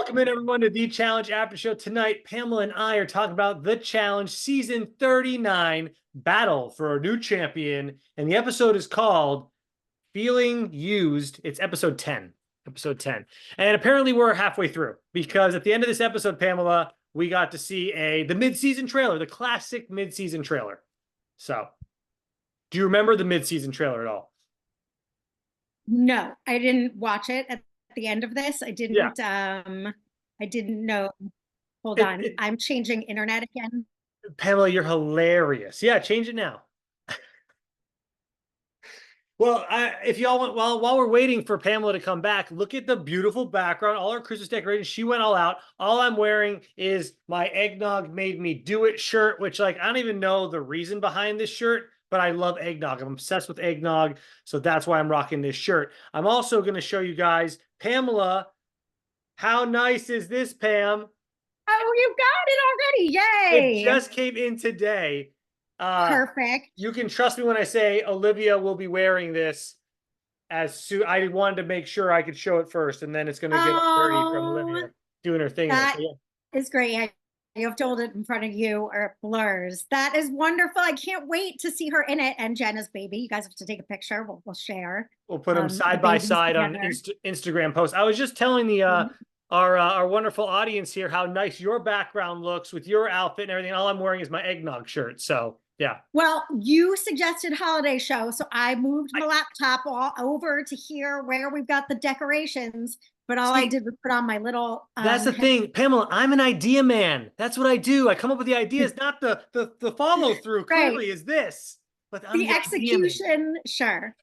Welcome in, everyone, to the Challenge After Show. Tonight, Pamela and I are talking about the Challenge Season 39 Battle for a New Champion. And the episode is called Feeling Used. It's episode 10. Episode 10. And apparently we're halfway through because at the end of this episode, Pamela, we got to see the mid-season trailer, the classic mid-season trailer. So, do you remember the mid-season trailer at all? No, I didn't watch it at the end of this. I didn't know. Hold on. I'm changing internet again. Pamela, you're hilarious. Yeah, change it now. Well, if y'all want, while we're waiting for Pamela to come back, look at the beautiful background, all our Christmas decorations. She went all out. All I'm wearing is my Eggnog Made Me Do It shirt, which, like, I don't even know the reason behind this shirt, but I love eggnog. I'm obsessed with eggnog, so that's why I'm rocking this shirt. I'm also going to show you guys, Pamela, how nice is this, Pam? Oh, you got it already. Yay. It just came in today. Perfect. You can trust me when I say Olivia will be wearing this as soon. I wanted to make sure I could show it first, and then it's going to get dirty from Olivia doing her thing. That is great. You have to hold it in front of you or it blurs. That is wonderful. I can't wait to see her in it and Jenna's baby. You guys have to take a picture. We'll share. We'll put them side by side on Instagram posts. I was just telling the our wonderful audience here how nice your background looks with your outfit and everything. All I'm wearing is my eggnog shirt. So yeah. Well, you suggested holiday show, so I moved my laptop all over to here where we've got the decorations. But all I did was put on my little. That's the thing, Pamela. I'm an idea man. That's what I do. I come up with the ideas, not the follow through. Clearly, is this, but the execution. Sure.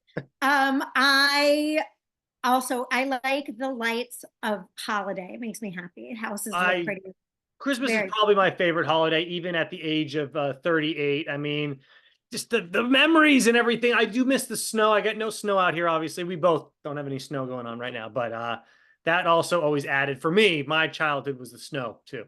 I like the lights of holiday. It makes me happy. Houses look pretty. Christmas is probably my favorite holiday, even at the age of 38. I mean, just the memories and everything. I do miss the snow. I got no snow out here, obviously. We both don't have any snow going on right now, but that also always added for me. My childhood was the snow too.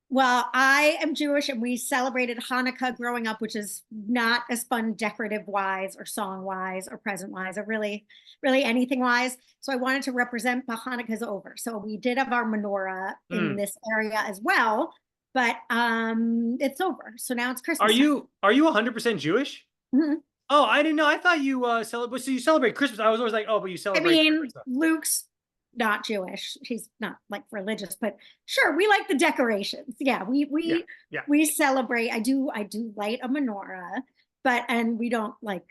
Well, I am Jewish and we celebrated Hanukkah growing up, which is not as fun decorative wise or song wise or present wise or really anything wise. So I wanted to represent, but Hanukkah's over. So we did have our menorah in this area as well, but it's over. So now it's Christmas. Are you 100% Jewish? Mm-hmm. Oh, I didn't know. I thought you celebrate. So you celebrate Christmas. I was always like, oh, but you celebrate. I mean, Luke's not Jewish. He's not like religious, but sure, we like the decorations. Yeah, we celebrate. I do light a menorah, and we don't like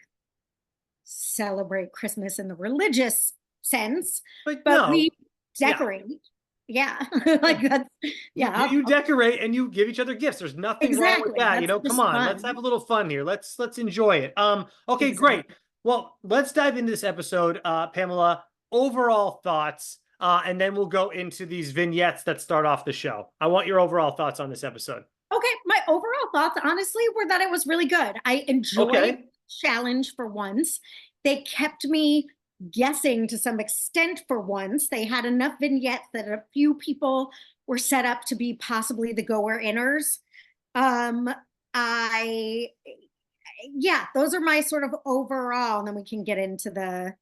celebrate Christmas in the religious sense, but no. We decorate. Yeah. Like that's you decorate and you give each other gifts. There's nothing wrong with that. Come on, let's have a little fun here. Let's enjoy it. Okay, great. Well, let's dive into this episode, Pamela. Overall thoughts, and then we'll go into these vignettes that start off the show. I want your overall thoughts on this episode. Okay, my overall thoughts, honestly, were that it was really good. I enjoyed the challenge for once. They kept me guessing to some extent for once. They had enough vignettes that a few people were set up to be possibly the goer-inners. Those are my sort of overall, and then we can get into the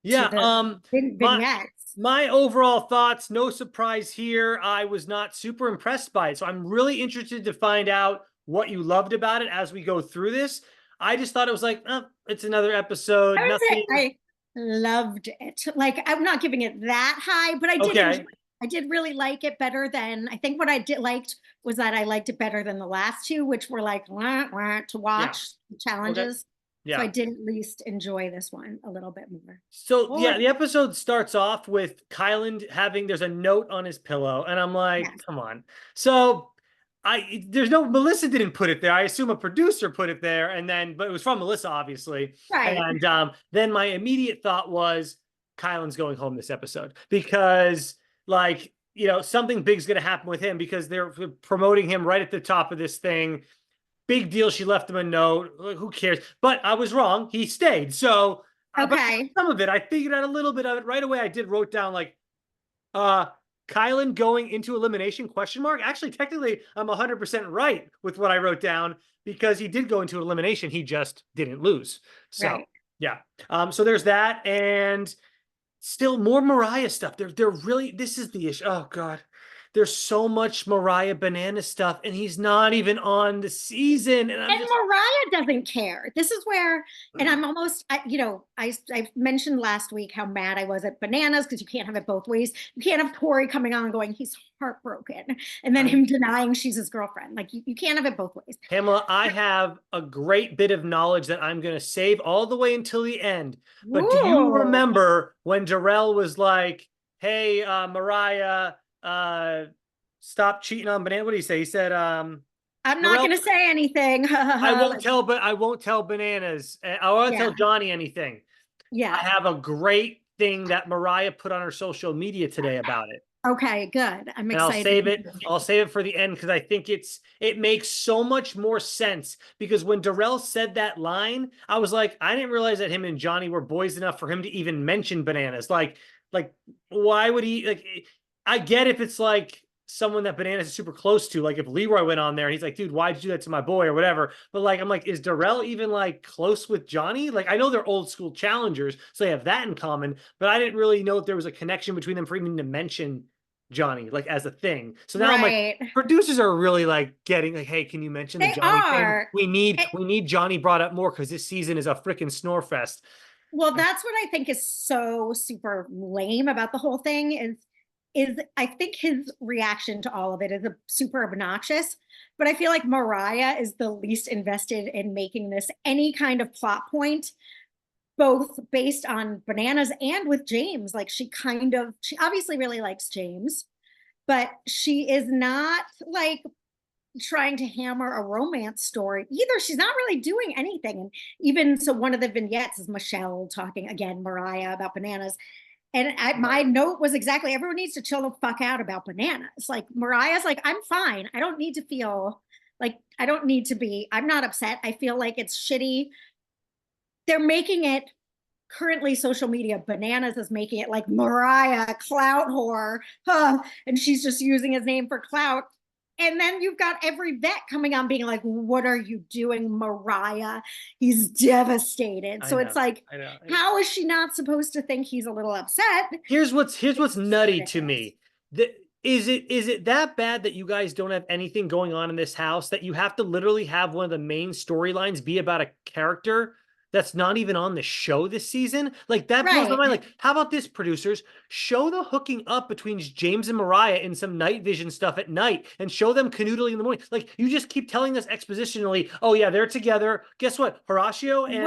vignettes. My overall thoughts, no surprise here. I was not super impressed by it. So I'm really interested to find out what you loved about it as we go through this. I just thought it was like, it's another episode. I loved it. Like, I'm not giving it that high, but I did enjoy it. I did really like it better than, I think what I liked was that I liked it better than the last two, which were like, to watch the challenges. Okay. Yeah. So I did at least enjoy this one a little bit more. So the episode starts off with Kylan there's a note on his pillow, and I'm like, come on. So Melissa didn't put it there. I assume a producer put it there, but it was from Melissa, obviously. Right. And then my immediate thought was Kylan's going home this episode because, like, something big's going to happen with him because they're promoting him right at the top of this thing. Big deal. She left him a note. Who cares? But I was wrong. He stayed. So some of it, I figured out a little bit of it right away. I wrote down like, Kylan going into elimination ? Actually, technically, I'm 100% right with what I wrote down because he did go into elimination. He just didn't lose. So yeah. So there's that. And Still more Mariah stuff. They're really, this is the issue. Oh God. There's so much Mariah banana stuff, and he's not even on the season. And I'm And just Mariah doesn't care. This is where, and I'm almost, I mentioned last week how mad I was at bananas because you can't have it both ways. You can't have Tori coming on and going, he's heartbroken, and then him denying she's his girlfriend. Like you can't have it both ways. Pamela, I have a great bit of knowledge that I'm going to save all the way until the end. But do you Ooh. remember when Darrell was like, hey, Mariah, stop cheating on banana? What did he say? He said, I'm not Darrell, going to say anything. I won't tell bananas. I won't tell Yeah. Johnny anything. Yeah. I have a great thing that Mariah put on her social media today about it. Okay, good. I'm And I'll excited. save it. I'll save it for the end because I think it makes so much more sense. Because when Darrell said that line, I was like, I didn't realize that him and Johnny were boys enough for him to even mention bananas. Like why would he like? I get if it's like someone that bananas is super close to, like if Leroy went on there and he's like, dude, why'd you do that to my boy or whatever. But like, I'm like, is Darrell even like close with Johnny? Like, I know they're old school challengers, so they have that in common. But I didn't really know if there was a connection between them for even to mention Johnny like as a thing. So now I'm like, producers are really like getting like, hey, can you mention the They Johnny thing? are. We need Johnny brought up more because this season is a freaking snore fest. Well, that's what I think is so super lame about the whole thing is I think his reaction to all of it is a super obnoxious, but I feel like Mariah is the least invested in making this any kind of plot point, both based on bananas and with James. Like she obviously really likes James, but she is not like trying to hammer a romance story either. She's not really doing anything. And even so, one of the vignettes is Michelle talking again, Mariah, about bananas. And my note was exactly, everyone needs to chill the fuck out about bananas. Like Mariah's like, I'm fine. I don't need to feel like, I don't need to be, I'm not upset. I feel like it's shitty. They're making it currently social media. Bananas is making it like Mariah, clout whore. And she's just using his name for clout. And then you've got every vet coming on being like, what are you doing, Mariah? He's devastated. So it's like, how is she not supposed to think he's a little upset? Here's what's nutty to me. Is it that bad that you guys don't have anything going on in this house that you have to literally have one of the main storylines be about a character that's not even on the show this season? Like that blows my mind. Like, how about this, producers? Show the hooking up between James and Mariah in some night vision stuff at night and show them canoodling in the morning. Like, you just keep telling us expositionally, oh yeah, they're together. Guess what? Horacio and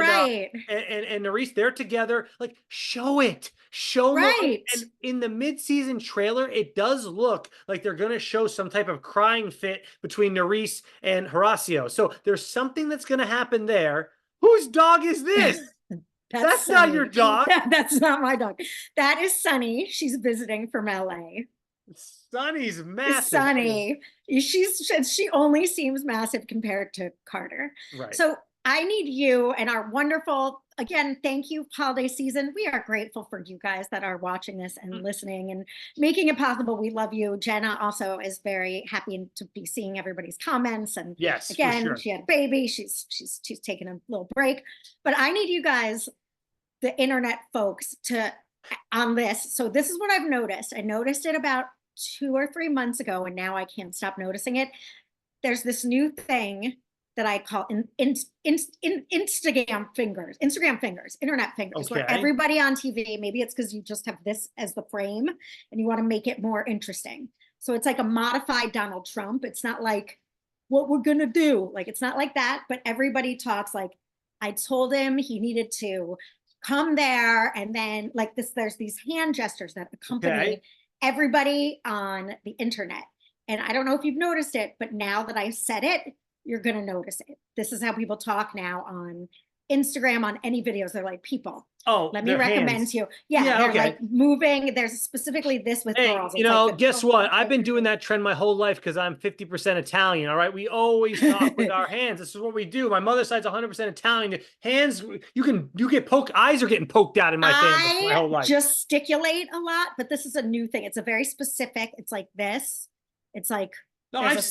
and Nerys, they're together. Like, show it. Show me. And in the mid-season trailer, it does look like they're going to show some type of crying fit between Nerys and Horacio. So there's something that's going to happen there. Whose dog is this? That's not your dog. That's not my dog. That is Sunny. She's visiting from LA. Sunny's massive. Sunny. She only seems massive compared to Carter. Right. So I need you and our wonderful, again, thank you, holiday season. We are grateful for you guys that are watching this and listening and making it possible. We love you. Jenna also is very happy to be seeing everybody's comments. And yes, again, she had a baby. She's taking a little break. But I need you guys, the internet folks, on this. So this is what I've noticed. I noticed it about 2 or 3 months ago, and now I can't stop noticing it. There's this new thing that I call Instagram fingers, internet fingers, where everybody on TV, maybe it's because you just have this as the frame and you want to make it more interesting. So it's like a modified Donald Trump. It's not like what we're going to do. Like, it's not like that, but everybody talks like, I told him he needed to come there. And then like this, there's these hand gestures that accompany everybody on the internet. And I don't know if you've noticed it, but now that I said it, you're going to notice it. This is how people talk now on Instagram, on any videos. They're like, people, let me recommend to you. They're like moving. There's specifically this with girls. You know, guess what? I've been doing that trend my whole life because I'm 50% Italian. All right. We always talk with our hands. This is what we do. My mother's side's 100% Italian. Hands, you get poked. Eyes are getting poked out in my family my whole life. I gesticulate a lot, but this is a new thing. It's a very specific. It's like this. It's like, no, I've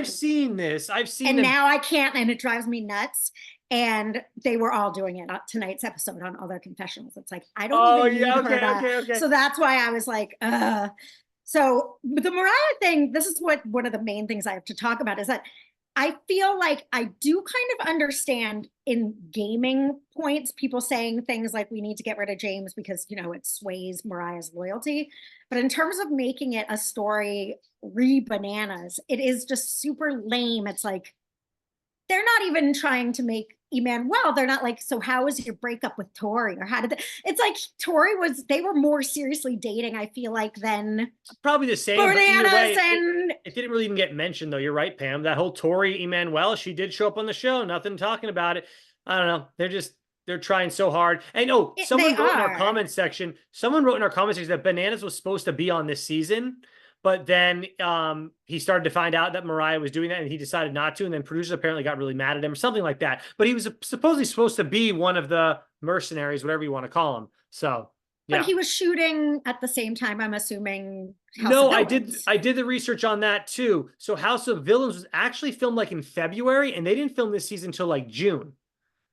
seen this. And now I can't, and it drives me nuts. and they were all doing it on tonight's episode on all their confessionals. It's like, I don't Oh even need yeah, her to. okay. So that's why I was like, So the Mariah thing, this is what one of the main things I have to talk about is that I feel like I do kind of understand in gaming points, people saying things like we need to get rid of James because, you know, it sways Mariah's loyalty. But in terms of making it a story re-bananas, it is just super lame. It's like, they're not even trying to make Emmanuel. They're not like, so how was your breakup with Tori? Or how did they? It's like Tori was, they were more seriously dating, I feel like, than probably the same. Bananas But way, and it didn't really even get mentioned though. You're right, Pam. That whole Tori Emmanuel, she did show up on the show. Nothing talking about it. I don't know. They're trying so hard. And someone wrote in our comment section. Someone wrote in our comment section that Bananas was supposed to be on this season. But then he started to find out that Mariah was doing that and he decided not to. And then producers apparently got really mad at him or something like that. But he was supposedly supposed to be one of the mercenaries, whatever you want to call him. So, yeah. But he was shooting at the same time, I'm assuming. I did the research on that too. So House of Villains was actually filmed like in February and they didn't film this season until like June.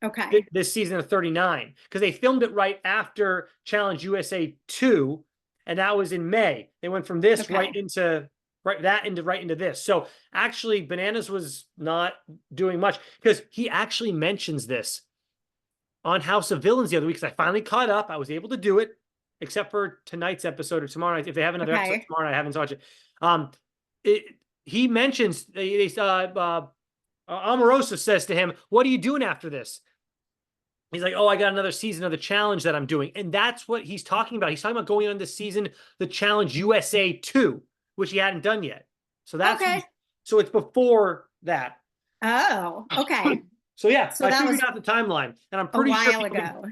Okay. This season of 39 because they filmed it right after Challenge USA 2. And that was in May. They went from this right into this. So actually, Bananas was not doing much because he actually mentions this on House of Villains the other week. Because I finally caught up. I was able to do it, except for tonight's episode or tomorrow night. If they have another episode tomorrow night, I haven't watched it. He mentions Omarosa says to him, "What are you doing after this?" He's like, oh, I got another season of the challenge that I'm doing. And that's what he's talking about. He's talking about going on this season, the Challenge USA 2, which he hadn't done yet. So that's so it's before that. Oh, okay. So yeah, so I figured out the timeline. And I'm pretty sure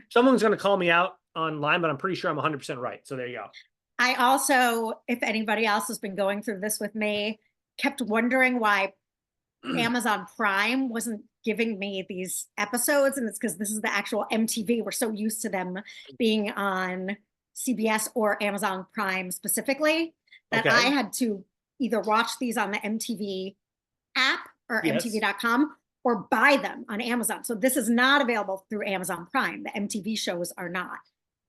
someone's going to call me out online, but I'm pretty sure I'm 100% right. So there you go. I also, if anybody else has been going through this with me, kept wondering why Amazon Prime wasn't giving me these episodes, and it's because this is the actual MTV. We're so used to them being on CBS or Amazon Prime specifically that I had to either watch these on the MTV app or MTV.com or buy them on Amazon. So this is not available through Amazon Prime. The MTV shows are not.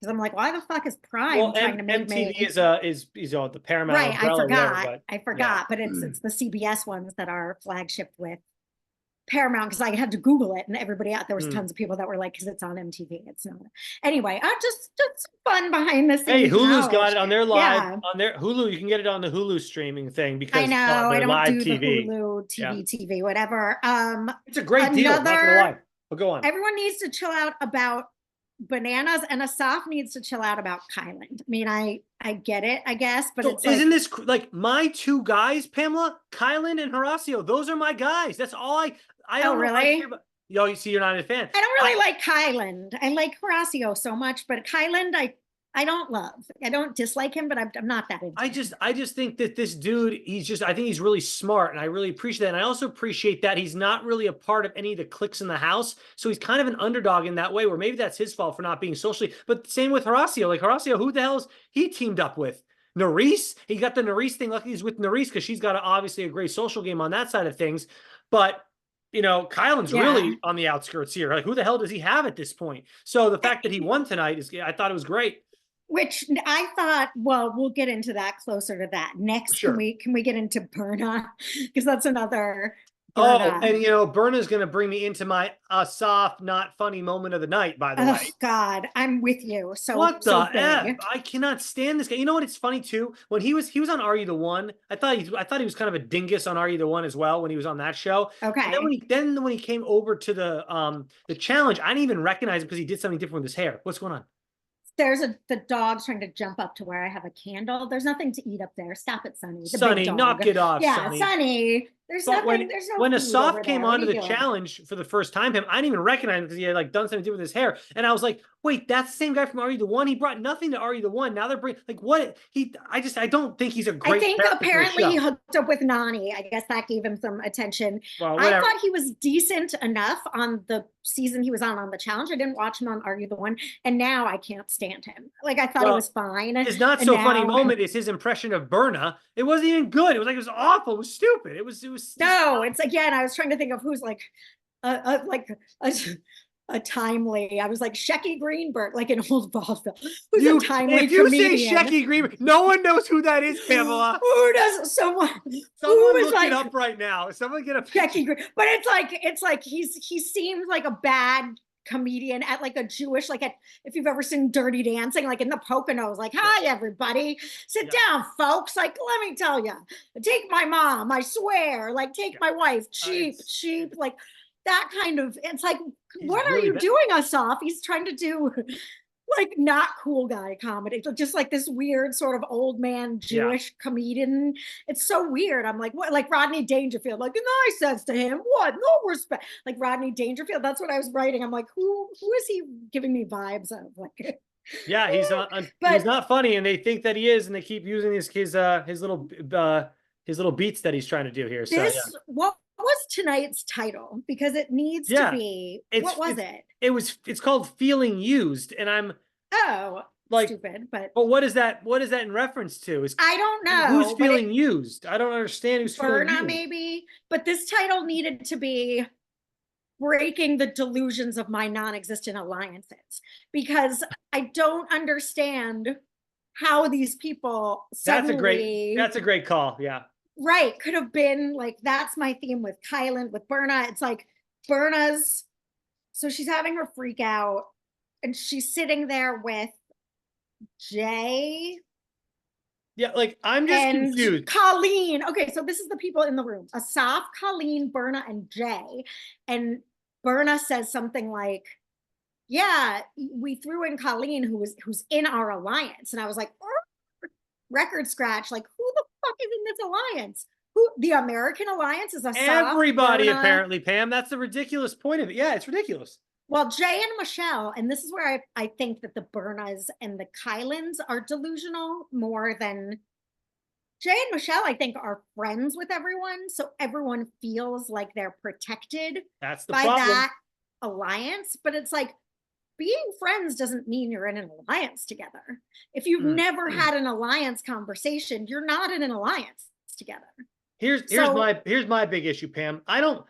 Because I'm like, why the fuck is Prime trying to make MTV is the Paramount umbrella, I forgot, but it's the CBS ones that are flagship with Paramount, because I had to Google it, and everybody out there was tons of people that were like, because it's on MTV, it's not. Anyway, just fun behind the scenes. Hey, Hulu's got it on their live on their Hulu. You can get it on the Hulu streaming thing because I know I don't live do TV. the Hulu TV, whatever. It's a great deal. Not gonna lie. But go on. Everyone needs to chill out about Bananas, and Asaf needs to chill out about Kyland. I mean, I get it, I guess, but it's isn't this like my two guys, Pamela, Kyland and Horacio? Those are my guys. That's all I don't really. You see, you're not a fan. I don't really like Kyland. I like Horacio so much, but Kyland, I don't love. I don't dislike him, but I'm not that into him. I just think that this dude, I think he's really smart, and I really appreciate that. And I also appreciate that he's not really a part of any of the cliques in the house. So he's kind of an underdog in that way, where maybe that's his fault for not being socially. But same with Horacio. Like Horacio, who the hell is he teamed up with? Nerys? He got the Nerys thing. Lucky he's with Nerys because she's got obviously a great social game on that side of things. But Kyland's really on the outskirts here. Like, who the hell does he have at this point? So the fact that he won tonight I thought it was great. Which I thought, well, we'll get into that closer to that next. Sure. Can we get into Berna? Because that's another. Berna. Oh, and Berna's going to bring me into my soft, not funny moment of the night. By the way, God, I'm with you. So what the F? I cannot stand this guy. You know what? It's funny too. When he was on Are You the One? I thought he was kind of a dingus on Are You the One as well when he was on that show. Okay. And then when he came over to the challenge, I didn't even recognize him because he did something different with his hair. What's going on? There's the dog's trying to jump up to where I have a candle. There's nothing to eat up there. Stop it, Sonny. Sonny, knock it off. Yeah, Sonny. There's nothing. There's no. When Asaf came onto the challenge for the first time, I didn't even recognize him because he had done something to do with his hair, and I was like, wait, that's the same guy from Are You the One? He brought nothing to Are You the One. Now they're bringing what I don't think he's a great. I think apparently he hooked up with Nani. I guess that gave him some attention. Well, I thought he was decent enough on the season he was on the challenge. I didn't watch him on Are You the One, and now I can't stand him. I thought he was fine. His not so funny moment is his impression of Berna. It wasn't even good. It was awful. It was stupid. It was no. It's again. I was trying to think of who's like a timely. I was like Shecky Greenberg, like an old vaudeville. Who's a timely if you comedian? say Shecky Greenberg, no one knows who that is, Pamela. Who does someone? Someone look it up right now. Someone get a Shecky Greenberg. But it's like he seems like a bad comedian at like a Jewish, like at, if you've ever seen Dirty Dancing, like in the Poconos, like, hi everybody, sit down folks, like, let me tell you, take my mom, I swear, like, take my wife, cheap, like that kind of, it's like, what really are you doing us off? He's trying to do like not cool guy comedy, just like this weird sort of old man Jewish comedian. It's so weird. I'm like, what? Like Rodney Dangerfield, like, and I says to him, what? No respect. Like Rodney Dangerfield. That's what I was writing. I'm like, who is he giving me vibes of? Like, yeah, he's not funny, and they think that he is, and they keep using his little beats that he's trying to do here. So what was tonight's title? Because it needs to be. What was it? It's called Feeling Used, and I'm like stupid, but what is that in reference to? I don't know. Who's feeling used? I don't understand who's feeling used. Maybe, but this title needed to be breaking the delusions of my non-existent alliances, because I don't understand how these people suddenly. That's a great call. Yeah. Right. Could have been like, that's my theme with Kylan, with Berna. It's like Berna's, so she's having her freak out and she's sitting there with Jay. Yeah, like I'm just confused. Colleen. Okay, so this is the people in the room. Asaf, Colleen, Berna, and Jay. And Berna says something like, yeah, we threw in Colleen, who's in our alliance. And I was like, record scratch, like, who the fuck is in this alliance? Who? The American alliance is Asaf, everybody, Berna. Apparently, Pam. That's the ridiculous point of it. Yeah, it's ridiculous. Well, Jay and Michelle, and this is where I think that the Bernas and the Kylans are delusional more than Jay and Michelle, I think, are friends with everyone. So everyone feels like they're protected by that alliance. But it's like, being friends doesn't mean you're in an alliance together. If you've never had an alliance conversation, you're not in an alliance together. Here's my big issue, Pam.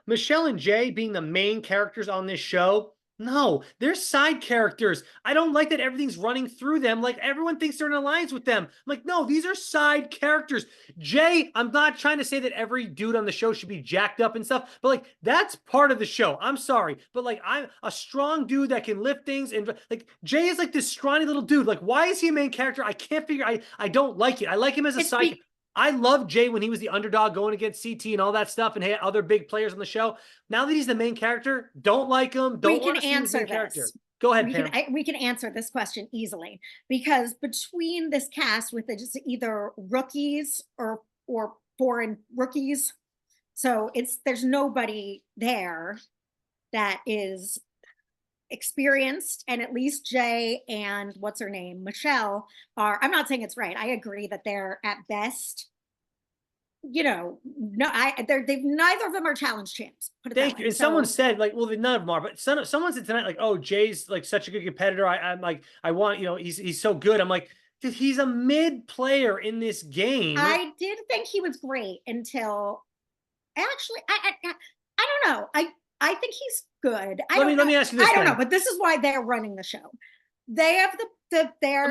Michelle and Jay being the main characters on this show. No, they're side characters. I don't like that everything's running through them. Like everyone thinks they're in an alliance with them. I'm like, no, these are side characters. Jay, I'm not trying to say that every dude on the show should be jacked up and stuff, but like that's part of the show. I'm sorry, but like I'm a strong dude that can lift things, and like Jay is like this scrawny little dude. Like, why is he a main character? I can't figure. I don't like it. I like him as a side. I loved Jay when he was the underdog going against CT and all that stuff, and had other big players on the show. Now that he's the main character, don't like him. Don't want to see him as the main character. Go ahead, Pam. We can answer this question easily, because between this cast with just either rookies or foreign rookies, so there's nobody there that is experienced, and at least Jay and what's her name, Michelle, are, I'm not saying it's right, I agree that they're at best, no, they've neither of them are challenge champs. Put it that way. And someone said, like, well, none of them are, but someone said tonight, like, oh, Jay's like such a good competitor. I'm like, I want, he's so good. I'm like, dude, he's a mid player in this game. I did think he was great until actually, I don't know. I think he's good. Let me ask you this. I don't know, but this is why they're running the show. They have the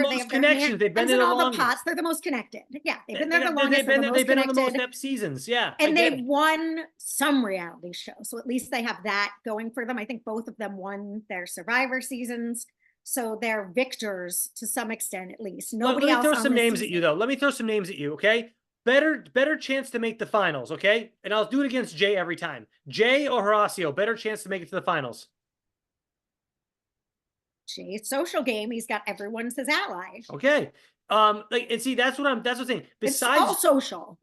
most connections. They've been in all the pots. They're the most connected. Yeah, they've been there the longest. They've been on the most seasons. Yeah, and they've won some reality shows, so at least they have that going for them. I think both of them won their Survivor seasons, so they're victors to some extent, at least. Nobody else. Let me throw some names at you, though. Let me throw some names at you, okay? Better chance to make the finals, okay? And I'll do it against Jay every time. Jay or Horacio, better chance to make it to the finals. Jay's social game, he's got everyone's his ally. Okay. And see, that's what I'm saying. Besides, it's all social.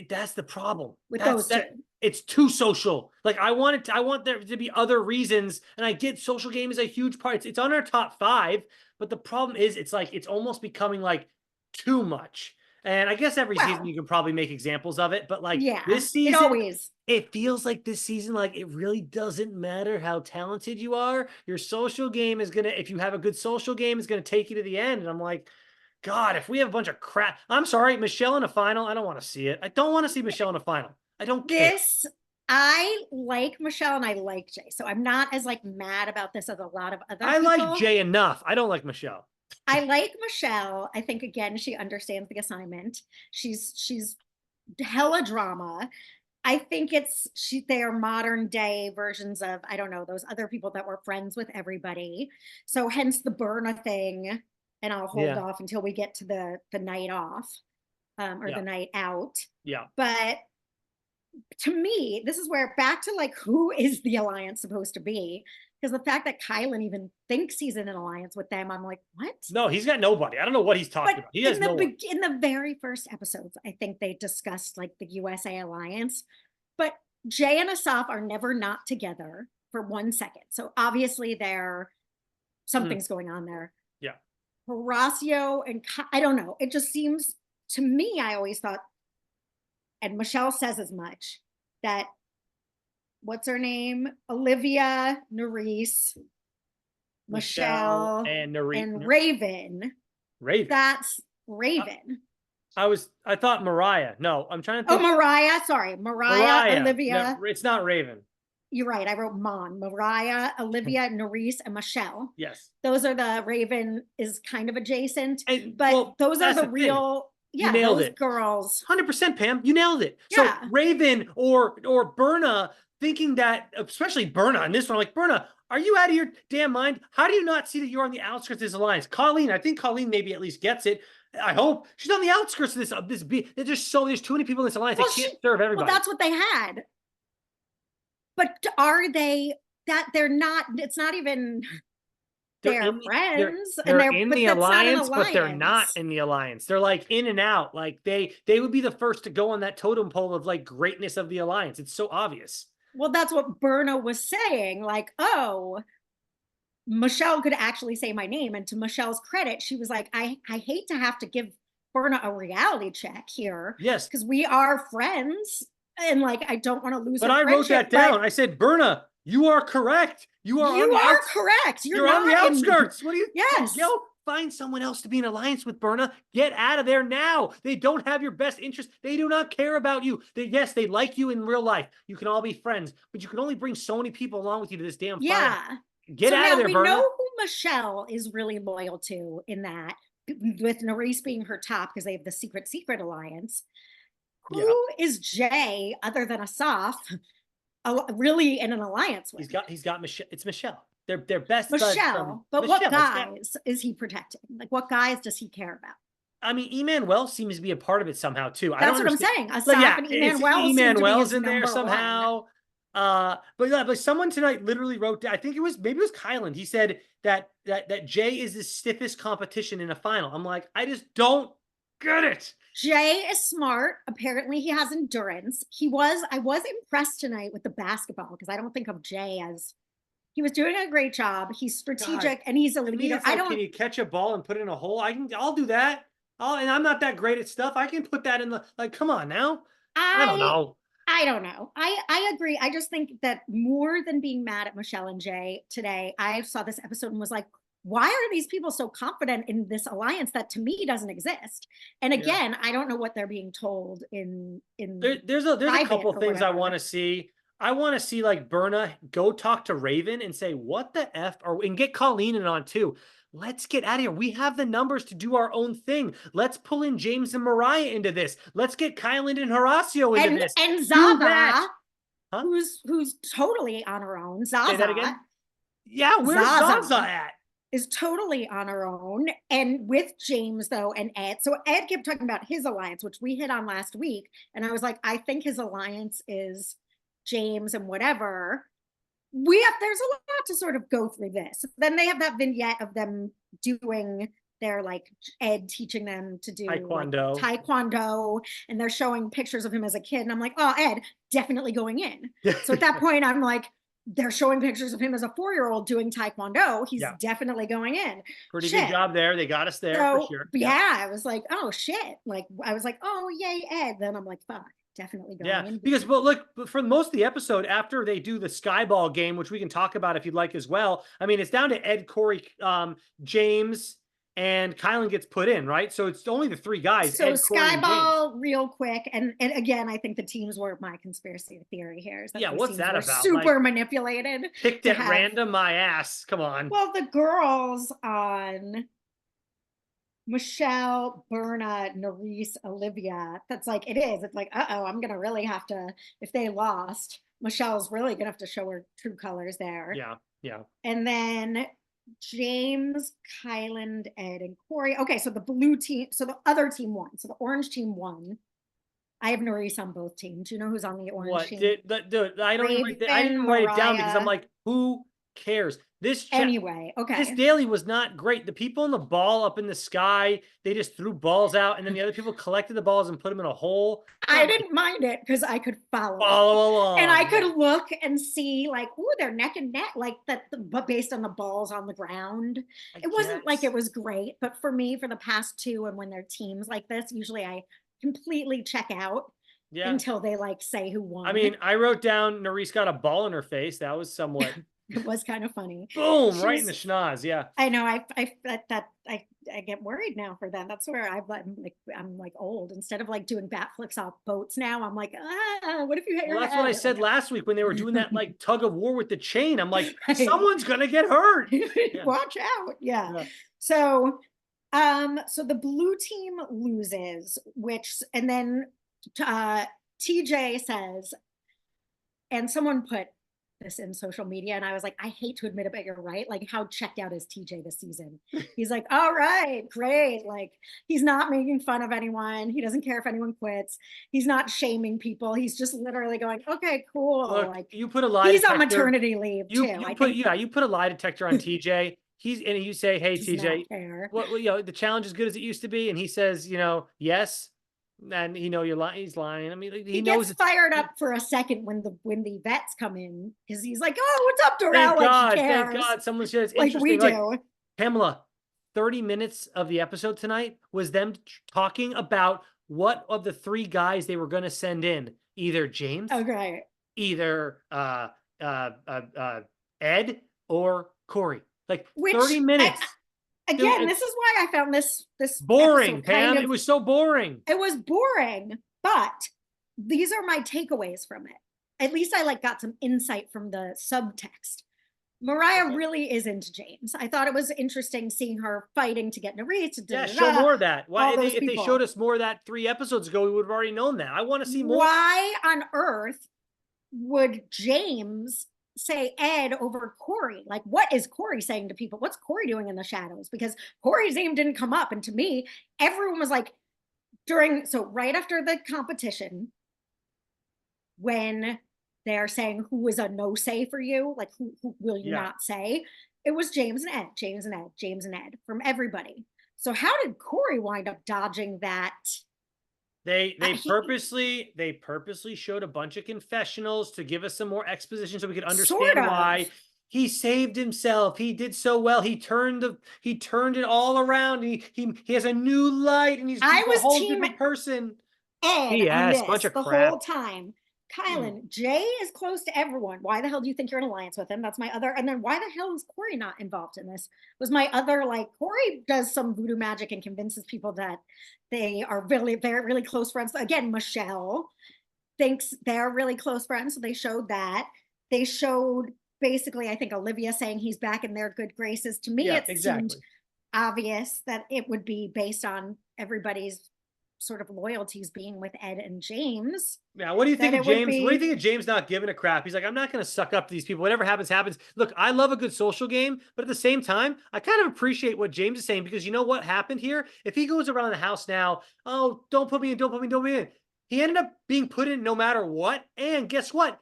That's the problem. With those two. It's too social. Like I want there to be other reasons, and I get social game is a huge part. It's on our top 5, but the problem is it's like it's almost becoming like too much. And I guess every season you can probably make examples of it, but like this season, it feels like this season, like it really doesn't matter how talented you are. Your social game is if you have a good social game, is gonna take you to the end. And I'm like, God, if we have a bunch of crap, I'm sorry, Michelle in a final, I don't want to see it. I don't want to see Michelle in a final. I don't care. I like Michelle and I like Jay. So I'm not as like mad about this as a lot of other I like people. Jay enough. I don't like Michelle. I like Michelle. I think again she understands the assignment. She's hella drama. I think they are modern day versions of, I don't know, those other people that were friends with everybody. So hence the Berna thing. And I'll hold Yeah. off until we get to the night off, or Yeah. the night out. Yeah. But to me, this is where back to like who is the alliance supposed to be? Because the fact that Kylan even thinks he's in an alliance with them, I'm like, what? No, he's got nobody. I don't know what he's But talking about. He has no one. in the very first episodes, I think they discussed like the USA alliance. But Jay and Asaf are never not together for 1 second. So obviously something's going on there. Yeah. Horacio and I don't know. It just seems to me, I always thought, and Michelle says as much, that what's her name? Olivia, Nerys, Michelle, and Raven. Raven. That's Raven. I thought Mariah. No, I'm trying to think. Oh, Mariah. Sorry. Mariah. Olivia. No, it's not Raven. You're right. I wrote Mon. Mariah, Olivia, Nerys, and Michelle. Yes. Those are the Raven is kind of adjacent. But well, those are the real. Thing. Yeah, you nailed it. Girls. 100%, Pam. You nailed it. Yeah. So Raven or Berna thinking that, especially Berna in this one, like, Berna, are you out of your damn mind? How do you not see that you're on the outskirts of this alliance? Colleen, I think Colleen maybe at least gets it. I hope she's on the outskirts of this. There's too many people in this alliance. They can't serve everybody. Well, that's what they had. But are they that they're not? It's not even. They're friends. They're in the alliance, but they're not in the alliance. They're like in and out. Like they would be the first to go on that totem pole of like greatness of the alliance. It's so obvious. Well, that's what Berna was saying. Like, oh, Michelle could actually say my name. And to Michelle's credit, she was like, I hate to have to give Berna a reality check here. Yes. Because we are friends. And like, I don't want to lose But I wrote that down. I said, Berna, you are correct. You are correct. You're on the outskirts. What do you? Yes. Go find someone else to be in alliance with, Berna. Get out of there now. They don't have your best interest. They do not care about you. Yes, they like you in real life. You can all be friends, but you can only bring so many people along with you to this damn fight. Yeah. Get out of there, Berna. We know who Michelle is really loyal to in that, with Nerys being her top because they have the secret alliance. Who is Jay other than Asaf? Really in an alliance with? He's got Michelle. It's Michelle. They're best Michelle. But Michelle, what guys is he protecting? Like, what guys does he care about? I mean, Emmanuel seems to be a part of it somehow too. That's what I'm saying. Asaf and Emmanuel's in there somehow. But someone tonight literally wrote, I think maybe it was Kylan. He said that Jay is the stiffest competition in a final. I'm like, I just don't get it. Jay is smart. Apparently he has endurance. I was impressed tonight with the basketball because I don't think of Jay as, he was doing a great job. He's strategic and he's a leader. Can you catch a ball and put it in a hole? I'll do that. And I'm not that great at stuff. I can put that in come on now. I don't know. I agree. I just think that more than being mad at Michelle and Jay today, I saw this episode and was like, why are these people so confident in this alliance that to me doesn't exist? And again, I don't know what they're being told in there's a couple things I want to see. I want to see like Berna go talk to Raven and say, what the F, and get Colleen in on too. Let's get out of here. We have the numbers to do our own thing. Let's pull in James and Mariah into this. Let's get Kylan and Horacio into this. And Zaza, who's totally on her own. Zaza. Say that again? Yeah, where's Zaza at? Is totally on her own, and with James though and Ed. So Ed kept talking about his alliance, which we hit on last week, and I was like, I think his alliance is James and whatever. There's a lot to sort of go through this. Then they have that vignette of them doing their like Ed teaching them to do taekwondo, and they're showing pictures of him as a kid, and I'm like, oh, Ed definitely going in. So at that point I'm like, they're showing pictures of him as a 4-year-old doing taekwondo. He's definitely going in. Pretty good job there. They got us there for sure. Yeah, I was like, oh shit. Like I was like, oh yay, Ed. Then I'm like, fuck, definitely going in. Because look, for most of the episode, after they do the skyball game, which we can talk about if you'd like as well. I mean, it's down to Ed, Corey, James, and Kylan gets put in, right? So it's only the three guys, So Ed, Corey, and James. Skyball, real quick, and again, I think the teams were my conspiracy theory here is that Yeah, these what's teams that were about? super Like, manipulated picked to at have. random, my ass. Come on. Well, the girls on Michelle, Berna, Nerese, Olivia. That's like, it is. It's like, uh-oh, I'm going to really have to, if they lost, Michelle's really going to have to show her true colors there. Yeah, yeah. And then James, Kyland, Ed, and Corey. Okay, so the blue team, so the other team won. So the orange team won. I have Nerese on both teams. Do you know who's on the orange team? Dude, I don't Raven, even, I didn't write it down because I'm Mariah. like, who cares? Anyway, This okay. daily was not great. The people in the ball up in the sky, they just threw balls out, and then the other people collected the balls and put them in a hole. I didn't mind it because I could follow along, and I could look and see like, ooh, they're neck and neck, like that. But based on the balls on the ground, it wasn't like it was great. But for me, for the past two, and when they're teams like this, usually I completely check out until they like say who won. I mean, I wrote down Nerese got a ball in her face. That was somewhat. It was kind of funny. Boom, right in the schnoz. Yeah. I know. I get worried now for them. That's where I'm like old. Instead of like doing bat flips off boats now, I'm like, what if you hit your head? That's what I said last week when they were doing that like tug of war with the chain. I'm like, someone's gonna get hurt. Yeah. Watch out. Yeah. So the blue team loses, and then TJ says, and someone put this in social media, and I was like, I hate to admit it, but you're right. Like, how checked out is TJ this season? He's like, all right, great. Like, he's not making fun of anyone. He doesn't care if anyone quits. He's not shaming people. He's just literally going, okay, cool. Look, like, you put a lie he's detector, on maternity leave too. You put a lie detector on TJ. And you say, hey, TJ, what the challenge is good as it used to be, and he says, yes. And you're lying. He's lying. I mean, he knows gets fired up for a second when the vets come in because he's like, "Oh, what's up, Darrell?" Thank God, someone said it's like interesting. We do. Like, Pamela, 30 minutes of the episode tonight was them talking about what of the three guys they were going to send in, either James, either Ed or Corey. Like 30 minutes. Again, this is why I found this boring, Pam. It was so boring. It was boring, but these are my takeaways from it. At least I got some insight from the subtext. Mariah really is into James. I thought it was interesting seeing her fighting to get Nerese. Show more of that. Why if they showed us more of that 3 episodes ago, we would have already known that. I want to see more. Why on earth would James say Ed over Corey? Like, what is Corey saying to people? What's Corey doing in the shadows? Because Corey's name didn't come up. And to me, everyone was like, right after the competition, when they're saying who is a no say for you, like who will you not say? It was James and Ed, James and Ed, James and Ed from everybody. So how did Corey wind up dodging that? They purposely showed a bunch of confessionals to give us some more exposition so we could understand why he saved himself. He did so well. He turned it all around. He has a new light, and he's a whole different person. Ed on this the whole time. Kylan, Jay is close to everyone. Why the hell do you think you're in alliance with him? That's my other. And then why the hell is Corey not involved in this? Was my other, like, Corey does some voodoo magic and convinces people that they are really close friends. Again, Michelle thinks they're really close friends. So they showed that. They showed basically, I think, Olivia saying he's back in their good graces. To me, seemed obvious that it would be based on everybody's sort of loyalties being with Ed and James. Yeah, what do you think of James? What do you think of James not giving a crap? He's like, I'm not going to suck up to these people. Whatever happens, happens. Look, I love a good social game, but at the same time, I kind of appreciate what James is saying, because you know what happened here? If he goes around the house now, oh, don't put me in, don't put me in. He ended up being put in no matter what. And guess what?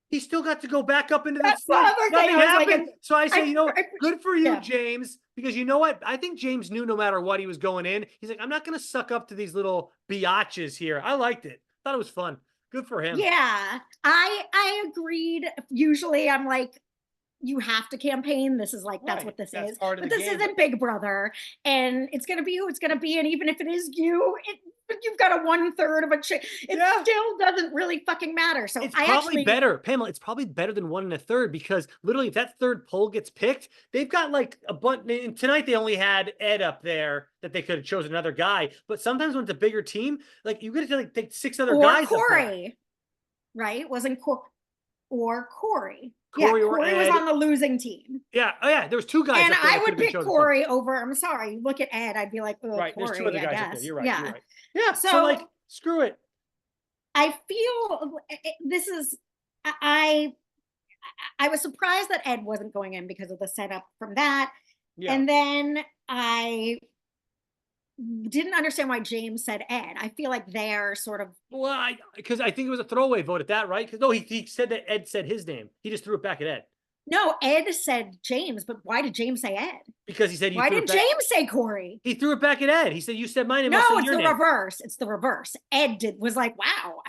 He still got to go back up into the nothing happened. So I say, good for you, James, because you know what? I think James knew no matter what he was going in. He's like, I'm not going to suck up to these little biatches here. I liked it. Thought it was fun. Good for him. Yeah, I agreed. Usually I'm like, you have to campaign. This is like, that's Right. what this That's is. part of But the this game. isn't Big Brother. And it's going to be who it's going to be. And even if it is you, you've got a 1/3 of a chance. It still doesn't really fucking matter. So it's I probably actually better, Pamela. It's probably better than 1 1/3 because literally, if that third poll gets picked, they've got like a bunch. Tonight they only had Ed up there that they could have chosen another guy. But sometimes when it's a bigger team, like you got to like take 6 other or guys up there. Corey, right? Wasn't or Corey. Corey Yeah, or Corey was Ed. on the losing team. Yeah. Oh yeah, there was 2 guys And up there I that could would have been pick chosen. Corey over. I'm sorry. Look at Ed. I'd be like, oh, Right. There's 2 Corey, other I guys up there. guess. You're right. Yeah. You're right. Yeah. So So like, screw it. I feel this is I I was surprised that Ed wasn't going in because of the setup from that. Yeah. And then I didn't understand why James said Ed. I feel like they're sort of Well, because I think it was a throwaway vote at that, right? Because no, he said that Ed said his name. He just threw it back at Ed. no, Ed said James, but why did James say Ed? Because he said you why threw did it back. James say Corey? He threw it back at Ed. He said, you said my name. No, I'll say it's your the name. reverse. It's the reverse. Ed was like, wow,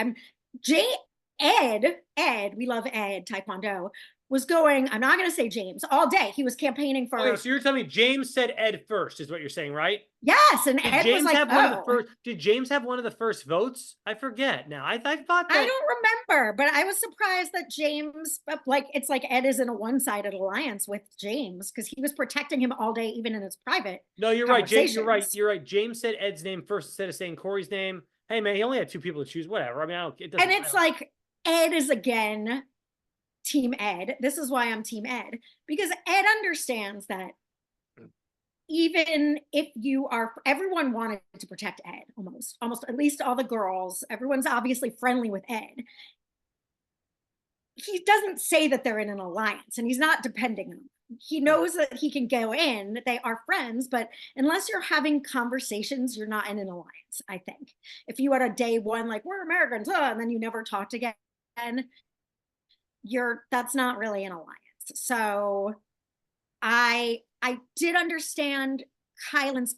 Ed, we love Ed, Taekwondo, was going, I'm not going to say James, all day. He was campaigning for. Okay, so you're telling me James said Ed first, is what you're saying, right? Yes, and Did Ed James was like, have oh. one of the first? Did James have one of the first votes? I forget now. I thought that. I don't remember, but I was surprised that James, like, it's like Ed is in a one-sided alliance with James because he was protecting him all day, even in his private. No, you're right, James. You're right. You're right. James said Ed's name first instead of saying Corey's name. Hey, man, he only had 2 people to choose. Whatever. I mean, I don't. It doesn't. And it's like Ed is again Team Ed. This is why I'm Team Ed, because Ed understands that even if you are, everyone wanted to protect Ed, almost at least all the girls, everyone's obviously friendly with Ed. He doesn't say that they're in an alliance and he's not depending on them. He knows that he can go in, that they are friends, but unless you're having conversations, you're not in an alliance, I think. If you had a day one, like, we're Americans, and then you never talked again, that's not really an alliance. So I did understand Kylan's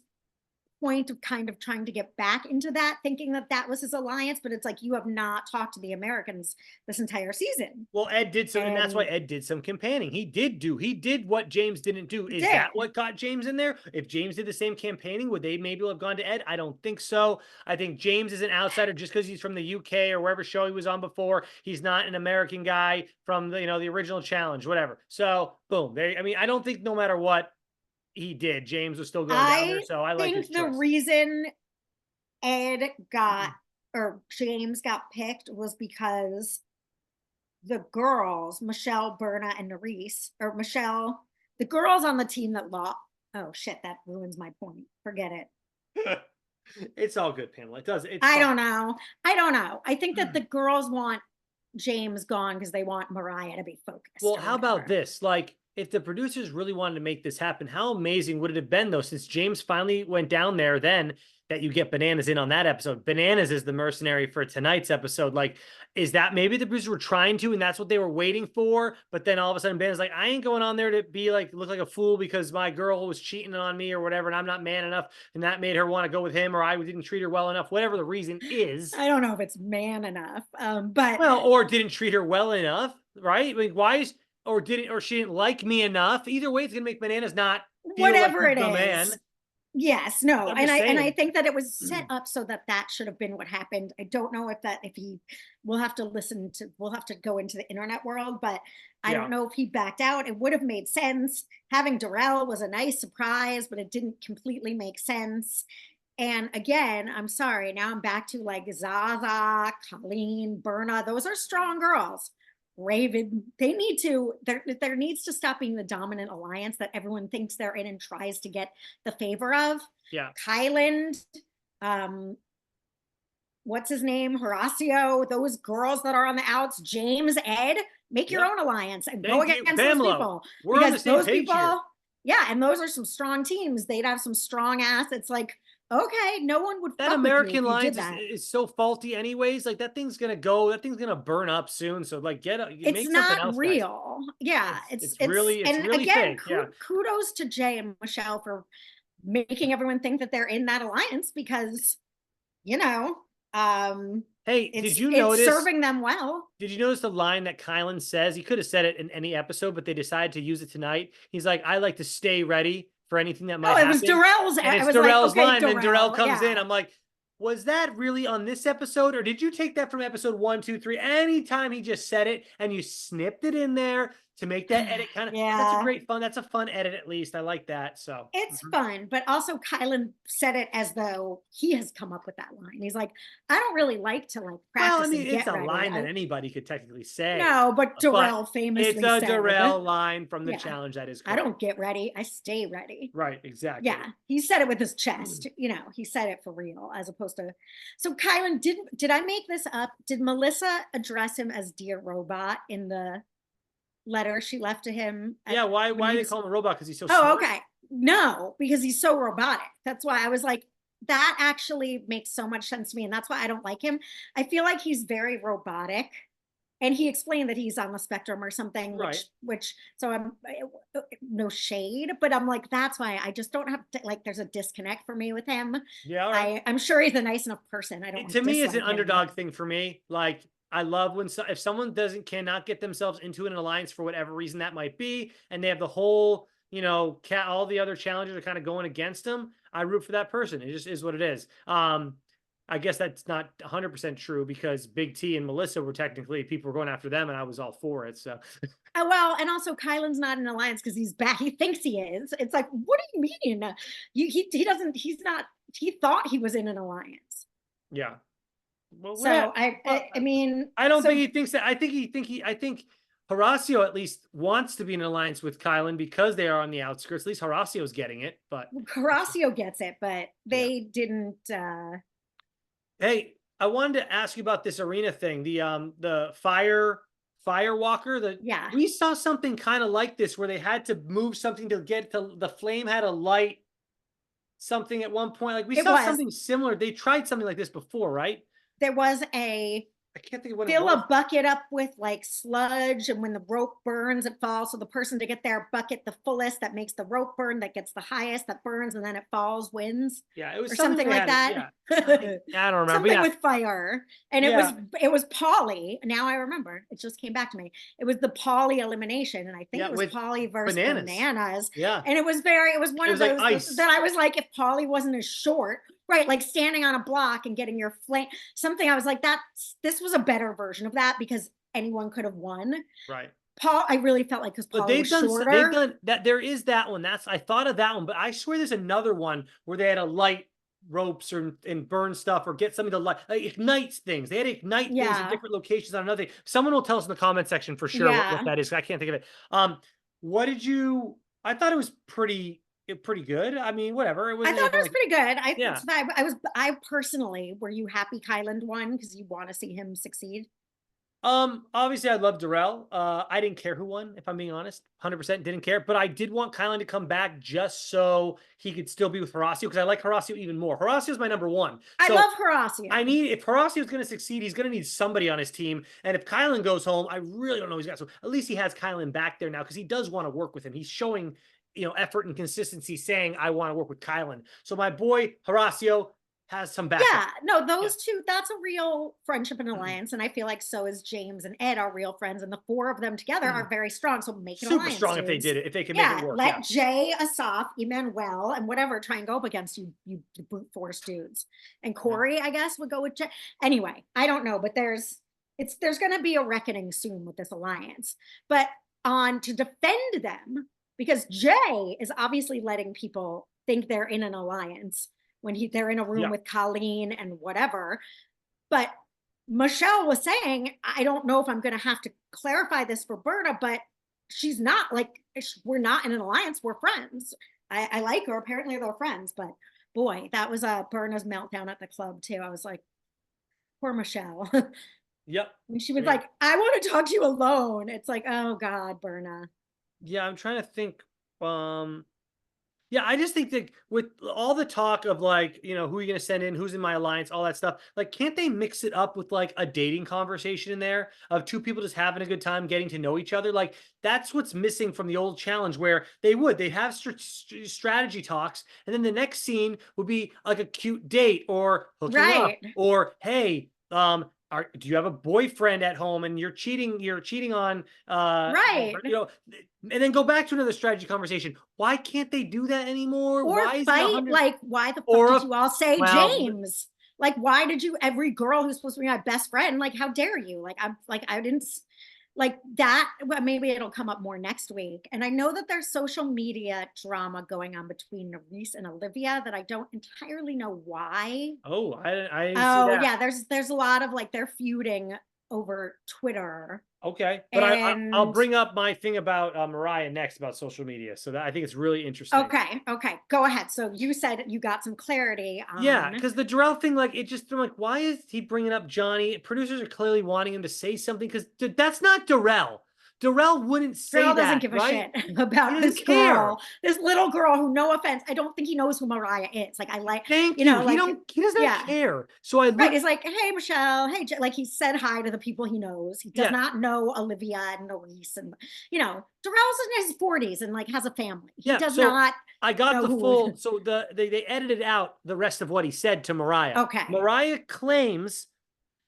point of kind of trying to get back into that, thinking that that was his alliance, but it's like, you have not talked to the Americans this entire season. Well, Ed did some, and that's why Ed did some campaigning. He did what James didn't do. Is that what got James in there? If James did the same campaigning, would they maybe have gone to Ed? I don't think so. I think James is an outsider just because he's from the UK or wherever show he was on before. He's not an American guy from the, the original challenge, whatever. So boom. I mean, I don't think no matter what he did, James was still going down there. So I like his choice. The reason Ed got or James got picked was because the girls, Michelle, Berna, and Nerese, or Michelle, the girls on the team that lost. Oh shit, that ruins my point. Forget it. It's all good, Pamela. It does. I don't know. I think that the girls want James gone because they want Mariah to be focused. Well, how about this? Like, if the producers really wanted to make this happen, how amazing would it have been, though, since James finally went down there, then that you get Bananas in on that episode. Bananas is the mercenary for tonight's episode. Like, is that maybe the producers were trying to, and that's what they were waiting for? But then all of a sudden, Bananas like, I ain't going on there to be like, look like a fool because my girl was cheating on me or whatever, and I'm not man enough. And that made her want to go with him, or I didn't treat her well enough, whatever the reason is. I don't know if it's man enough, but. Well, or didn't treat her well enough, right? I mean, why is, or she didn't like me enough. Either way, it's gonna make Bananas not whatever like it is. Man. Yes, no, and I think that it was set up so that should have been what happened. I don't know we'll have to go into the internet world, but I don't know if he backed out. It would have made sense. Having Darrell was a nice surprise, but it didn't completely make sense. And again, I'm sorry, now I'm back to like Zaza, Colleen, Berna. Those are strong girls. Raven, there needs to stop being the dominant alliance that everyone thinks they're in and tries to get the favor of. Yeah. Kyland, what's his name? Horacio, those girls that are on the outs, James, Ed, make your own alliance and go against those people. We're on the same page here. Yeah, and those are some strong teams. They'd have some strong assets. Like, okay, no one would. That American Alliance is so faulty, anyways. Like, that thing's gonna burn up soon. So, like, it's not real. Guys. Yeah, it's really again, fake. Kudos to Jay and Michelle for making everyone think that they're in that alliance because, Hey, did you It's notice? serving them well. Did you notice the line that Kylan says? He could have said it in any episode, but they decided to use it tonight. He's like, I like to stay ready for anything that might Oh, it was happen. Darrell's. And I it's was like, Darrell's okay, line. And then Darrell Darrell. comes in. Yeah. I'm like, was that really on this episode? Or did you take that from episode 1, 2, 3? Anytime he just said it and you snipped it in there to make that edit kind of, that's a Yeah. great fun. That's a fun edit, at least. I like that. So It's fun, but also Kylan said it as though he has come up with that line. He's like, I don't really like to like practice. Well, I mean, and it's get a ready. line that anybody could technically say. No, but Darrell It's famously a said, Darrell line from the yeah, challenge. That is I correct. don't get ready. I stay ready. Right, exactly. Yeah, he said it with his chest. You know, he said it for real, as opposed to. So Kylan, did I make this up? Did Melissa address him as Dear Robot in the letter she left to him? Yeah, why when do he they call him a robot? Because he's so Oh, smart? okay. No, because he's so robotic. That's why I was like, that actually makes so much sense to me. And that's why I don't like him. I feel like he's very robotic. And he explained that he's on the spectrum or something, Right. which, so I'm no shade, but I'm like, that's why I just don't have to, like, there's a disconnect for me with him. Yeah, all right. I'm sure he's a nice enough person. I don't To me, it's an him. underdog thing for me. Like, I love when if someone cannot get themselves into an alliance for whatever reason that might be, and they have the whole, you know, all the other challengers are kind of going against them. I root for that person. It just is what it is. I guess that's not 100% true because Big T and Melissa were technically people were going after them, and I was all for it. So, Well, and also Kylan's not in an alliance because he's bad. He thinks he is. It's like, what do you mean? He doesn't. He's not. He thought he was in an alliance. yeah. Well, so I mean, I don't think he thinks that. I think Horacio at least wants to be in an alliance with Kylan because they are on the outskirts. At least Horacio's getting it, but Horacio gets it, but they didn't. Hey, I wanted to ask you about this arena thing. The fire walker. We saw something kind of like this where they had to move something to get to the flame had a light something at one point. Like we saw something similar. They tried something like this before, right? There was I can't think of what fill a bucket up with like sludge, and when the rope burns, it falls. So the person to get their bucket the fullest, that makes the rope burn, that gets the highest, that burns, and then it falls, wins. Yeah, it was something like that. Yeah. I don't remember. Something with fire, and it was Polly. Now I remember. It just came back to me. It was the Polly elimination, and I think it was Polly versus bananas. Yeah, and it was one of those that I was like, if Polly wasn't as short. Right, like standing on a block and getting your flame. Something I was like, this was a better version of that because anyone could have won. Right. Paul, I really felt like because Paul was shorter. They've done that. There is that one. I thought of that one, but I swear there's another one where they had to light ropes and burn stuff or get something to light, like ignites things. They had to ignite things at different locations on another thing. Someone will tell us in the comment section for sure what that is. I can't think of it. What did you? I thought it was pretty good. I mean, whatever. I thought it was pretty good. I personally, were you happy Kylan won because you want to see him succeed? Obviously I love Darrell. I didn't care who won, if I'm being honest. 100% didn't care, but I did want Kylan to come back just so he could still be with Horacio because I like Horacio even more. Horacio's my number one. I love Horacio. If Horacio's going to succeed, he's going to need somebody on his team. And if Kylan goes home, I really don't know he's got. So at least he has Kylan back there now because he does want to work with him. He's showing, effort and consistency saying, I want to work with Kylan. So my boy Horacio has some backup. Yeah, no, those two, that's a real friendship and alliance. And I feel like so is James and Ed are real friends. And the four of them together are very strong. So make an alliance. Super strong if they did it, if they can make it work. Let Jay, Asaf, Emmanuel, and whatever try and go up against you brute force dudes. And Corey, I guess, would go with Jay. Anyway, I don't know, but there's going to be a reckoning soon with this alliance. But to defend them, because Jay is obviously letting people think they're in an alliance when they're in a room with Colleen and whatever. But Michelle was saying, I don't know if I'm going to have to clarify this for Berta, but she's not we're not in an alliance. We're friends. I like her. Apparently they're friends, but boy, that was Berna's meltdown at the club too. I was like, poor Michelle. Yep. And she was like, I want to talk to you alone. It's like, oh God, Berna. Yeah, I'm trying to think. Yeah, I just think that with all the talk of like, who are you going to send in, who's in my alliance, all that stuff, like, can't they mix it up with like a dating conversation in there of two people just having a good time, getting to know each other? Like, that's what's missing from the old challenge where they'd have strategy talks, and then the next scene would be like a cute date or hooking up Right. or, hey, do you have a boyfriend at home and you're cheating on Right. and then go back to another strategy conversation. Why can't they do that anymore? Or Why is it fight, 100 like, why the fuck or did a you all say well, James? Like, why did you, every girl who's supposed to be my best friend, like, how dare you? Like, I'm like, I didn't like that. Well, maybe it'll come up more next week. And I know that there's social media drama going on between Reese and Olivia that I don't entirely know why. oh, I didn't see Oh that. yeah, there's a lot of like they're feuding over Twitter. Okay, but I'll And bring up my thing about Mariah next about social media. So that I think it's really interesting. okay, go ahead. So you said you got some clarity Yeah, on. because the Darrell thing, like, it just, I'm like, why is he bringing up Johnny? Producers are clearly wanting him to say something because that's not Darrell. Darrell wouldn't say Girl doesn't that, give a right? shit He about doesn't this care. girl, this little girl who, no offense, I don't think he knows who Mariah is. Like, I like, Thank you. He like, don't. He does not yeah, care. So I right. look. He's like, hey, Michelle, hey, like he said hi to the people he knows. He does Yeah, not know Olivia and Maurice. And, Darrell's in his 40s and like has a family. He yeah. does So not I got know the who. full. So they edited out the rest of what he said to Mariah. Okay. Mariah claims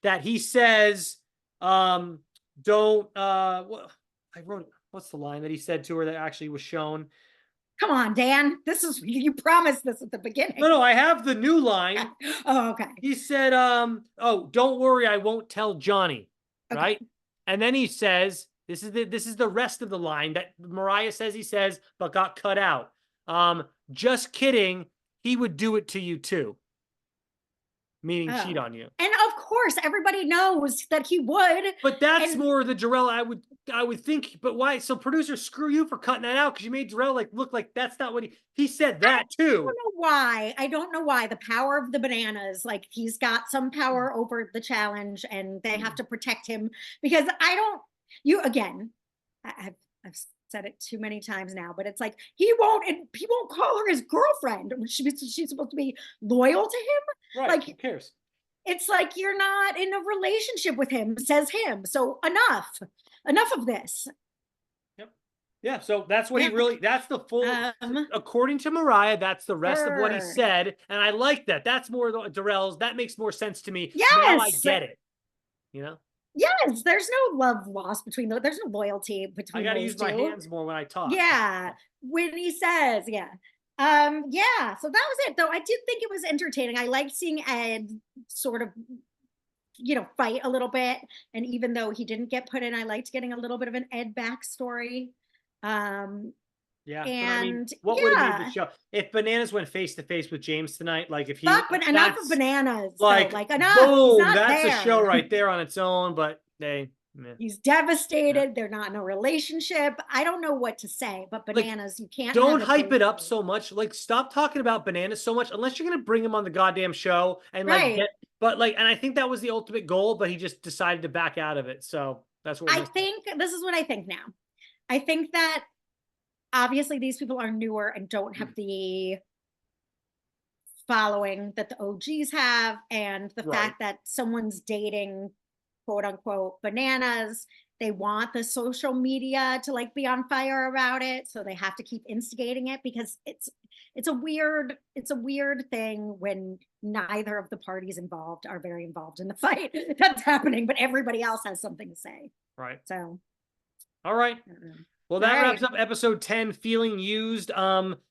that he says, "Don't." I wrote. What's the line that he said to her that actually was shown? Come on, Dan. This is, you promised this at the No, beginning. no. I have the new line. Oh, okay. He said, "Oh, don't worry, I won't tell Johnny." Okay. Right, and then he says, "This is the rest of the line that Mariah says he says, but got cut out." Just kidding. He would do it to you too, meaning cheat Oh. on you. And of course, everybody knows that he would. But that's And more the Jarrell I would think. But why? So producers, screw you for cutting that out because you made Jarrell like look like that's not what he said I that don't too. know why. I don't know why. The power of the bananas, like he's got some power over the challenge and they have to protect him because I don't, you again, I've said it too many times now, but it's like he won't call her his girlfriend. She's supposed to be loyal to him. Right? Who Like, cares? it's like you're not in a relationship with him, says him. So enough of this. Yep. Yeah, so that's what he Yeah. really, that's the full, Um, according to Mariah, that's the rest of what he er, said. And I like that. That's more Darrell's. That makes more sense to me. Now I yes. get it. You know, Yes, there's no love lost between there's no loyalty I between got to those use my two. hands more when I talk. Yeah. When he says, yeah. Yeah, so that was it though. I did think it was entertaining. I liked seeing Ed sort of, fight a little bit. And even though he didn't get put in, I liked getting a little bit of an Ed backstory. Um, Yeah. But I mean, and what would have made the yeah, show if Bananas went face to face with James tonight? Like, if he, fuck, but enough of that's bananas though. like, Like, enough. He's boom, not that's a show there. right there on its own. But they, meh. He's Yeah. devastated. They're not in a relationship. I don't know what to say, but Like, bananas, you can't don't have it hype both it up ways. so much. Like, stop talking about Bananas so much unless you're gonna bring him on the goddamn show and like Right. get. But like, and I think that was the ultimate goal, but he just decided to back out of it. So that's what we're I missing. think this is what I think now. I think that obviously these people are newer and don't have the following that the OGs have, and the Right. fact that someone's dating quote unquote bananas. They want the social media to like be on fire about it, so they have to keep instigating it because it's a weird thing when neither of the parties involved are very involved in the fight that's happening, but everybody else has something to say. Right. So, All right. Well, all that wraps right. up episode 10, feeling used.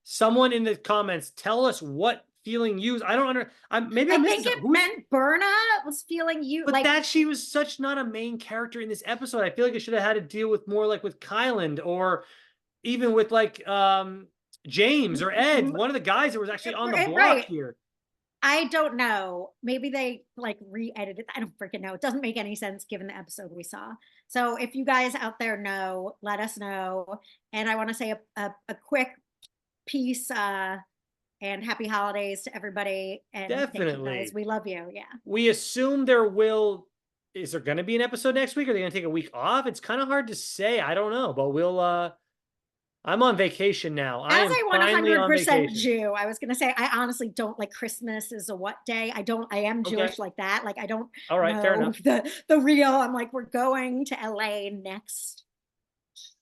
Someone in the comments tell us what feeling used. I don't under. Maybe I I'm missing think something. it meant Berna was feeling you But like that she was such not a main character in this episode. I feel like it should have had to deal with more like with Kyland or even with like James or Ed, one of the guys that was actually on the block right. here. I don't know. Maybe they like re-edited. I don't freaking know. It doesn't make any sense given the episode we saw. So if you guys out there know, let us know. And I want to say a quick peace and happy holidays to everybody. And thank you guys. Definitely. We love you. Yeah. We assume there will. Is there going to be an episode next week? Or are they going to take a week off? It's kind of hard to say. I don't know, but we'll I'm on vacation now. I As am a finally on 100% vacation. Jew, I was gonna say I honestly don't like Christmas is a what day. I am Okay. Jewish like that. Like I don't All right. Fair know enough. the real. I'm like, we're going to LA next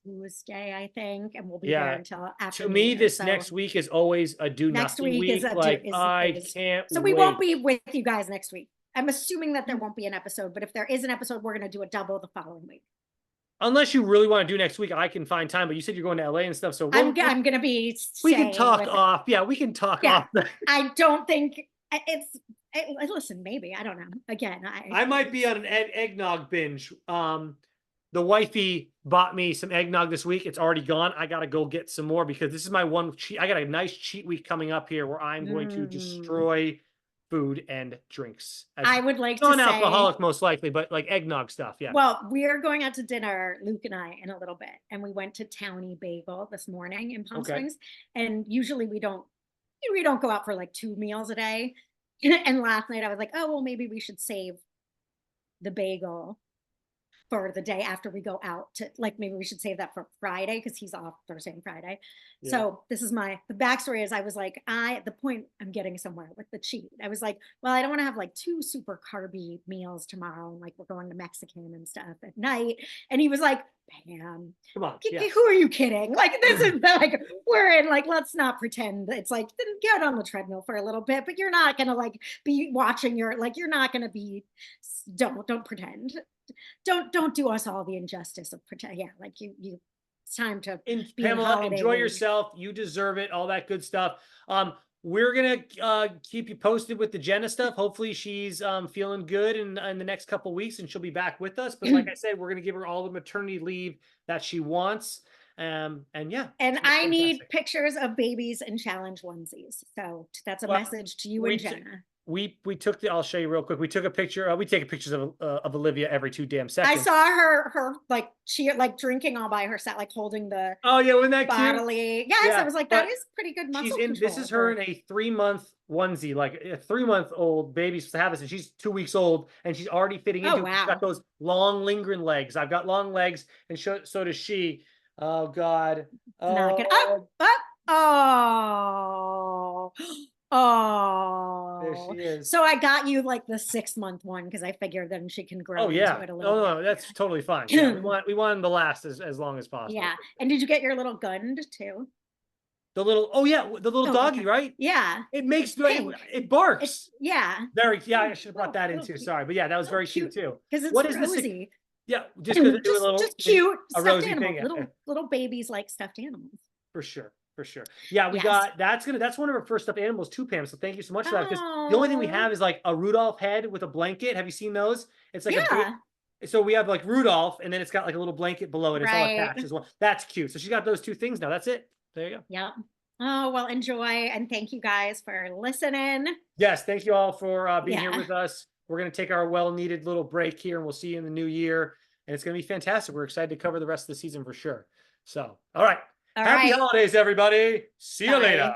Tuesday, I think, and we'll be there Yeah. until after To New me, Year's. this So next week is always a do next nothing week is week. a do Like, I is can't so we won't wait. be with you guys next week. I'm assuming that there won't be an episode, but if there is an episode, we're gonna do a double the following week. Unless you really want to do next week, I can find time. But you said you're going to LA and stuff, so I'm gonna be we can staying talk with. off. Yeah, we can talk Yeah, off. I don't think listen, maybe I don't know. Again, I might be on an eggnog binge. The wifey bought me some eggnog this week. It's already gone. I got to go get some more because this is my one cheat. I got a nice cheat week coming up here where I'm going to destroy food and drinks. As I would like to say non-alcoholic, most likely, but like eggnog stuff. Yeah. Well, we're going out to dinner, Luke and I, in a little bit, and we went to Townie Bagel this morning in Palm Springs. And usually we don't go out for like 2 meals a day. And last night I was like, oh well, maybe we should save the bagel for the day after we go out to, like, maybe we should save that for Friday because he's off Thursday and Friday. Yeah. So this is the backstory is I was like, at the point I'm getting somewhere with the cheat. I was like, well, I don't want to have like 2 super carby meals tomorrow. And like, we're going to Mexican and stuff at night. And he was like, Pam, come on, who are you kidding? Like, this is like, we're in, like, let's not pretend it's like, then get on the treadmill for a little bit, but you're not going to like be watching you're not going to be, don't pretend. Don't do us all the injustice of pretend. Yeah, like it's time to be Pamela, enjoy yourself. You deserve it. All that good stuff. We're gonna keep you posted with the Jenna stuff. Hopefully, she's feeling good in the next couple weeks, and she'll be back with us. But like I said, we're gonna give her all the maternity leave that she wants. And yeah, and I need pictures of babies in challenge onesies. So that's a message to you and Jenna. We took I'll show you real quick. We took a picture. We take pictures of Olivia every 2 damn seconds. I saw her like she like drinking all by herself, like holding the wasn't that bodily cute? Yes, yeah, I was like, that is pretty good muscle control. This is her in a 3-month onesie, like a 3-month-old baby supposed to have this, and she's 2 weeks old, and she's already fitting into it. Wow. She's got those long lingering legs. I've got long legs, and so does she. Oh God. Not good. Oh. Oh, there she is. So I got you like the 6-month one because I figured then she can grow into it a little bit. No, that's totally fine. Yeah, we want them to last as long as possible. Yeah. And did you get your little Gund too? The little the little doggy, okay. Right? Yeah. It makes it barks. Yeah. I should have brought that in too. Sorry, but yeah, that was very cute too. Because it's rosy. Yeah, just because it's a little just cute a rosy animal. thing. Little babies like stuffed animals. For sure. Yeah, we got that's one of our first stuffed animals too, Pam. So thank you so much for that. Because the only thing we have is like a Rudolph head with a blanket. Have you seen those? It's like so we have like Rudolph, and then it's got like a little blanket below it. It's all attached as well. That's cute. So she's got those 2 things now. That's it. There you go. Yeah. Oh, well, enjoy, and thank you guys for listening. Yes, thank you all for being here with us. We're going to take our well-needed little break here, and we'll see you in the new year. And it's going to be fantastic. We're excited to cover the rest of the season for sure. So, all right. Happy holidays, everybody. See you later.